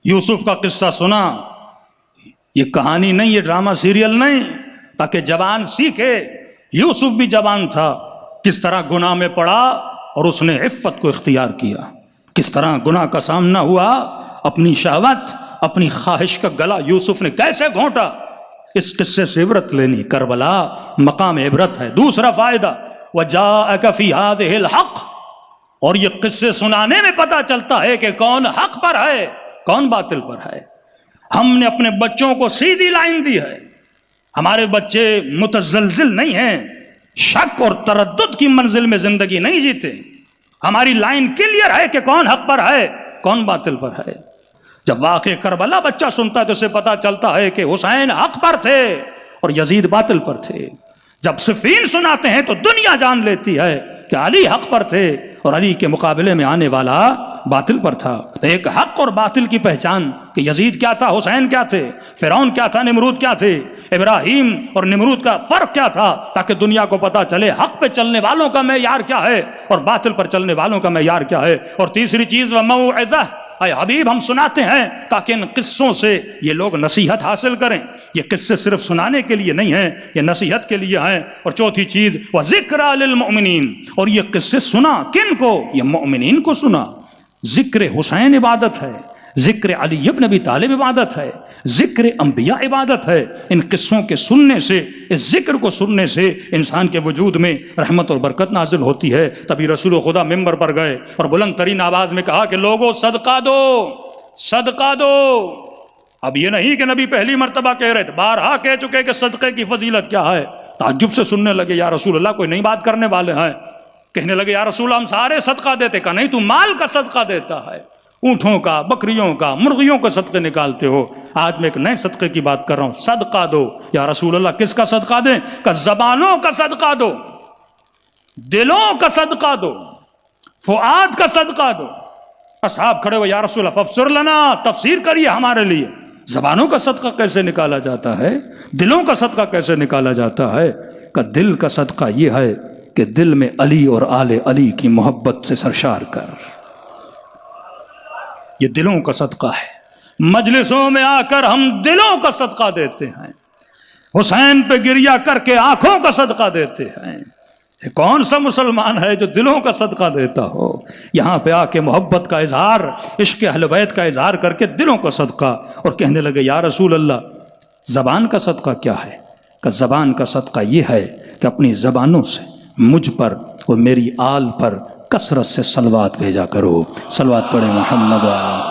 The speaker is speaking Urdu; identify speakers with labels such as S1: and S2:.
S1: یوسف کا قصہ سنا، یہ کہانی نہیں، یہ ڈرامہ سیریل نہیں، تاکہ جوان سیکھے یوسف بھی جوان تھا، کس طرح گناہ میں پڑا اور اس نے عفت کو اختیار کیا، کس طرح گناہ کا سامنا ہوا، اپنی شہوت اپنی خواہش کا گلا یوسف نے کیسے گھونٹا۔ اس قصے سے عبرت لینی، کربلا مقام عبرت ہے۔ دوسرا فائدہ وَجَاءَكَ فِي هَذِهِ الْحَقِّ، اور یہ قصے سنانے میں پتہ چلتا ہے کہ کون حق پر ہے کون باطل پر ہے۔ ہم نے اپنے بچوں کو سیدھی لائن دی ہے، ہمارے بچے متزلزل نہیں ہیں، شک اور تردد کی منزل میں زندگی نہیں جیتے، ہماری لائن کلیئر ہے کہ کون حق پر ہے کون باطل پر ہے۔ جب واقع کربلا بچہ سنتا ہے تو اسے پتا چلتا ہے کہ حسین حق پر تھے اور یزید باطل پر تھے۔ جب صفین سناتے ہیں تو دنیا جان لیتی ہے کہ علی حق پر تھے اور علی کے مقابلے میں آنے والا باطل پر تھا۔ ایک حق اور باطل کی پہچان کہ یزید کیا تھا، حسین کیا تھے، فرعون کیا تھا، نمرود کیا تھے، ابراہیم اور نمرود کا فرق کیا تھا، تاکہ دنیا کو پتا چلے حق پہ چلنے والوں کا معیار کیا ہے اور باطل پر چلنے والوں کا معیار کیا ہے۔ اور تیسری چیز وموعظہ، اے حبیب ہم سناتے ہیں تاکہ ان قصوں سے یہ لوگ نصیحت حاصل کریں۔ یہ قصے صرف سنانے کے لیے نہیں ہیں، یہ نصیحت کے لیے ہیں۔ اور چوتھی چیز وذکریٰ للمؤمنین، اور یہ قصے سنا کن کو؟ یہ مؤمنین کو سنا۔ ذکر حسین عبادت ہے، ذکر علی ابن ابی طالب عبادت ہے، ذکر انبیاء عبادت ہے۔ ان قصوں کے سننے سے، اس ذکر کو سننے سے انسان کے وجود میں رحمت اور برکت نازل ہوتی ہے۔ تبھی رسول خدا ممبر پر گئے اور بلند ترین آواز میں کہا کہ لوگوں صدقہ دو، صدقہ دو۔ اب یہ نہیں کہ نبی پہلی مرتبہ کہہ رہے تھے، بارہا کہہ چکے کہ صدقے کی فضیلت کیا ہے۔ تعجب سے سننے لگے، یا رسول اللہ کوئی نئی بات کرنے والے ہیں؟ کہنے لگے یا رسول اللہ ہم سارے صدقہ دیتے۔ کہا نہیں، تو مال کا صدقہ دیتا ہے، اونٹوں کا، بکریوں کا، مرغیوں کا صدقے نکالتے ہو۔ آج میں ایک نئے صدقے کی بات کر رہا ہوں، صدقہ دو۔ یا رسول اللہ کس کا صدقہ دیں؟ کہ زبانوں کا صدقہ دو، دلوں کا صدقہ دو، فؤاد کا صدقہ دو۔ اصحاب کھڑے ہوئے، یا رسول اللہ فافسر لنا، تفسیر کریے ہمارے لیے، زبانوں کا صدقہ کیسے نکالا جاتا ہے، دلوں کا صدقہ کیسے نکالا جاتا ہے؟ کہ دل کا صدقہ یہ ہے کہ دل میں علی اور آل علی کی محبت سے سرشار کر، یہ دلوں کا صدقہ ہے۔ مجلسوں میں آ کر ہم دلوں کا صدقہ دیتے ہیں، حسین پہ گریہ کر کے آنکھوں کا صدقہ دیتے ہیں۔ یہ کون سا مسلمان ہے جو دلوں کا صدقہ دیتا ہو؟ یہاں پہ آ کے محبت کا اظہار، عشق اہل بیت کا اظہار کر کے دلوں کا صدقہ۔ اور کہنے لگے یا رسول اللہ زبان کا صدقہ کیا ہے؟ کہ زبان کا صدقہ یہ ہے کہ اپنی زبانوں سے مجھ پر اور میری آل پر کثرت سے صلوات بھیجا کرو۔ صلوات پڑھیں محمد وعلی